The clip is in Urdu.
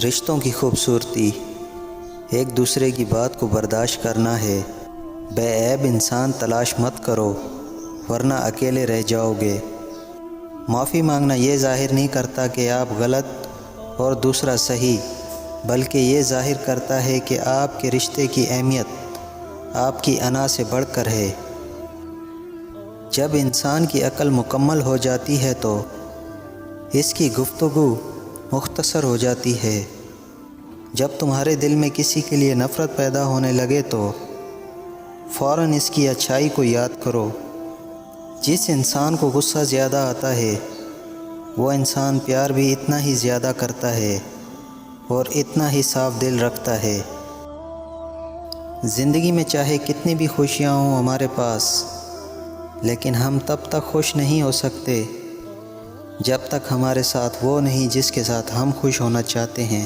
رشتوں کی خوبصورتی ایک دوسرے کی بات کو برداشت کرنا ہے۔ بے عیب انسان تلاش مت کرو ورنہ اکیلے رہ جاؤ گے۔ معافی مانگنا یہ ظاہر نہیں کرتا کہ آپ غلط اور دوسرا صحیح، بلکہ یہ ظاہر کرتا ہے کہ آپ کے رشتے کی اہمیت آپ کی انا سے بڑھ کر ہے۔ جب انسان کی عقل مکمل ہو جاتی ہے تو اس کی گفتگو مختصر ہو جاتی ہے۔ جب تمہارے دل میں کسی کے لیے نفرت پیدا ہونے لگے تو فوراً اس کی اچھائی کو یاد کرو۔ جس انسان کو غصہ زیادہ آتا ہے وہ انسان پیار بھی اتنا ہی زیادہ کرتا ہے اور اتنا ہی صاف دل رکھتا ہے۔ زندگی میں چاہے کتنی بھی خوشیاں ہوں ہمارے پاس، لیکن ہم تب تک خوش نہیں ہو سکتے جب تک ہمارے ساتھ وہ نہیں جس کے ساتھ ہم خوش ہونا چاہتے ہیں۔